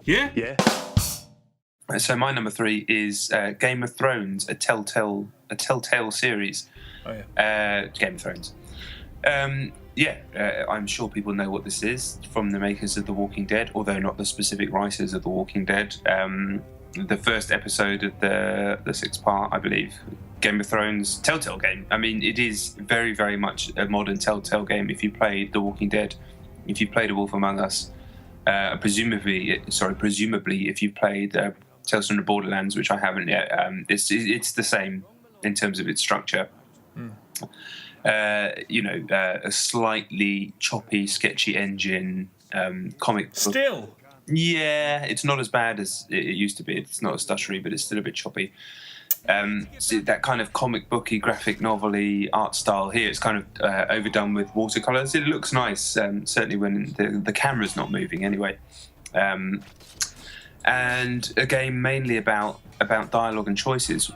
Yeah? Yeah. So my number 3 is Game of Thrones, a telltale series. Oh, yeah. Game of Thrones. I'm sure people know what this is from the makers of The Walking Dead, although not the specific writers of The Walking Dead. The first episode of the 6th part, I believe, Game of Thrones Telltale game. I mean, it is very, very much a modern Telltale game. If you played The Walking Dead, if you played A Wolf Among Us, presumably, if you've played Tales from the Borderlands, which I haven't yet, it's the same in terms of its structure. A slightly choppy, sketchy engine, comic book. Still? Yeah, it's not as bad as it used to be. It's not as stuttery, but it's still a bit choppy. So that kind of comic booky, graphic novel-y art style here, it's kind of overdone with watercolours. It looks nice, certainly when the camera's not moving anyway. And a game mainly about dialogue and choices.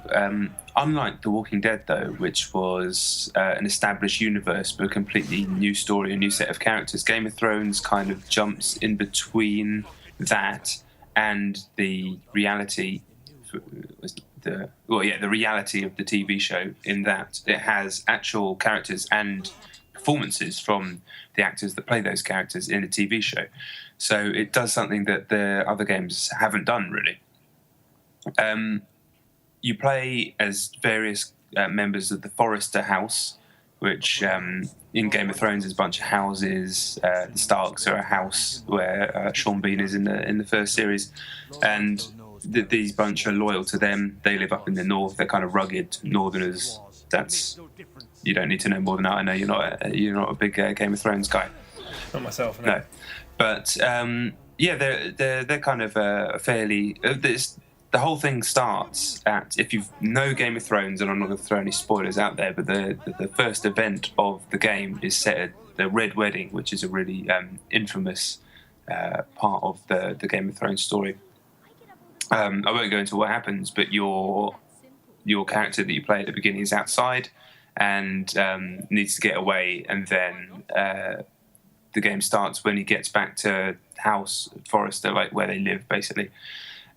Unlike The Walking Dead, though, which was an established universe but a completely new story, a new set of characters, Game of Thrones kind of jumps in between that and the reality. The reality of the TV show, in that it has actual characters and performances from the actors that play those characters in a TV show. So it does something that the other games haven't done, really. You play as various members of the Forrester house, which in Game of Thrones is a bunch of houses. The Starks are a house where Sean Bean is in the first series, and these bunch are loyal to them. They live up in the north. They're kind of rugged Northerners. You don't need to know more than that. I know you're not a big Game of Thrones guy. Not myself, no. But they're kind of a fairly. The whole thing starts at, if you know Game of Thrones, and I'm not going to throw any spoilers out there, but the first event of the game is set at the Red Wedding, which is a really infamous part of the Game of Thrones story. I won't go into what happens, but your character that you play at the beginning is outside and needs to get away, and then the game starts when he gets back to House Forrester, like where they live, basically.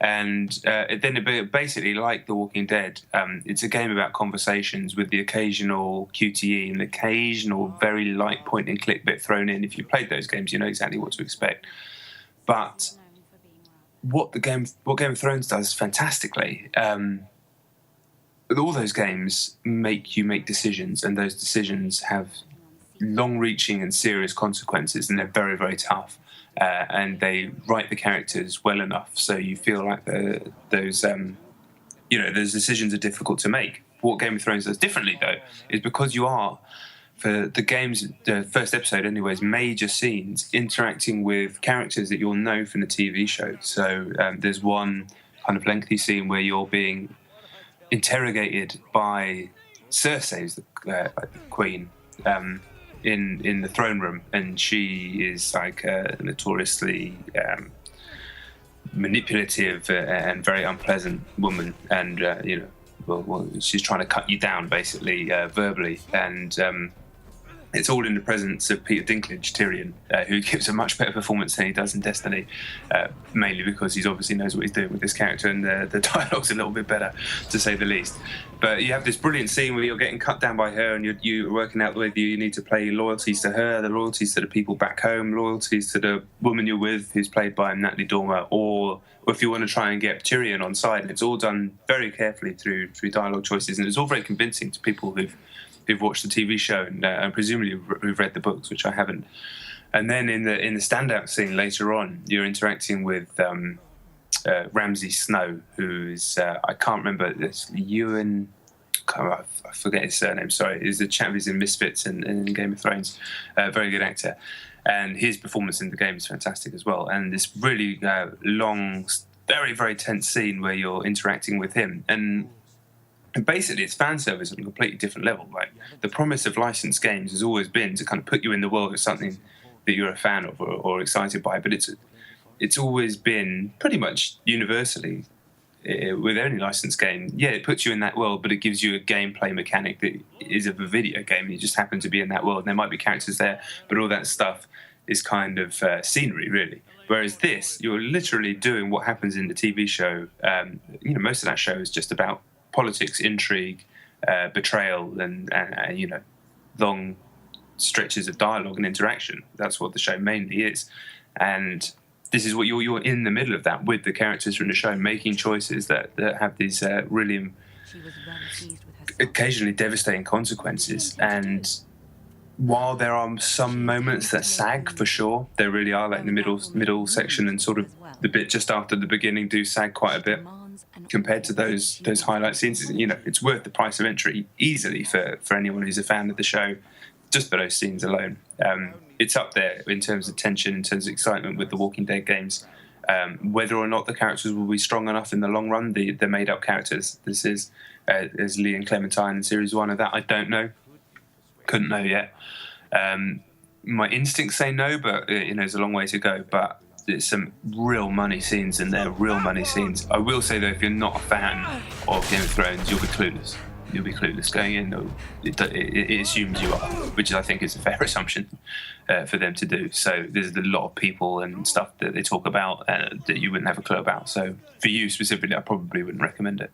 And then basically, like The Walking Dead, it's a game about conversations with the occasional QTE and the occasional very light point-and-click bit thrown in. If you played those games, you know exactly what to expect. But what Game of Thrones does fantastically, all those games make you make decisions, and those decisions have long-reaching and serious consequences, and they're very, very tough. And they write the characters well enough so you feel like those decisions are difficult to make. What Game of Thrones does differently, though, is because you are, for the first episode anyways, major scenes interacting with characters that you'll know from the TV show. So there's one kind of lengthy scene where you're being interrogated by Cersei, who's the queen, in the throne room, and she is like a notoriously manipulative and very unpleasant woman, and she's trying to cut you down basically verbally, and it's all in the presence of Peter Dinklage, Tyrion, who gives a much better performance than he does in Destiny, mainly because he obviously knows what he's doing with this character, and the dialogue's a little bit better, to say the least. But you have this brilliant scene where you're getting cut down by her, and you're working out whether you need to play loyalties to her, the loyalties to the people back home, loyalties to the woman you're with, who's played by Natalie Dormer, or if you want to try and get Tyrion on side. And it's all done very carefully through dialogue choices, and it's all very convincing to people who've watched the TV show and presumably who've read the books, which I haven't. And then in the standout scene later on, you're interacting with Ramsay Snow, who's I can't remember this Ewan. I forget his surname. Sorry, is the chap who's in Misfits and in Game of Thrones. Very good actor, and his performance in the game is fantastic as well. And this really long, very, very tense scene where you're interacting with him, and basically it's fan service on a completely different level. Like, the promise of licensed games has always been to kind of put you in the world of something that you're a fan of or excited by, but it's always been pretty much universally with any licensed game. Yeah, it puts you in that world, but it gives you a gameplay mechanic that is of a video game. You just happen to be in that world, and there might be characters there, but all that stuff is kind of scenery, really. Whereas this, you're literally doing what happens in the TV show. Most of that show is just about politics, intrigue, betrayal, and long stretches of dialogue and interaction. That's what the show mainly is. And this is what you're in the middle of that with the characters from the show, making choices that have these really occasionally devastating consequences. And while there are some moments that sag for sure, there really are, like the middle section and sort of the bit just after the beginning do sag quite a bit compared to those highlight scenes. It's worth the price of entry easily for anyone who's a fan of the show, just for those scenes alone. It's up there in terms of tension, in terms of excitement with the Walking Dead games. Whether or not the characters will be strong enough in the long run, the made-up characters, this is as Lee and Clementine in Series 1 of that, I don't know. Couldn't know yet. My instincts say no, but there's a long way to go. But there's some real money scenes in there, real money scenes. I will say, though, if you're not a fan of Game of Thrones, you'll be clueless. You'll be clueless going in. It assumes you are, which I think is a fair assumption for them to do. So there's a lot of people and stuff that they talk about that you wouldn't have a clue about. So for you specifically, I probably wouldn't recommend it.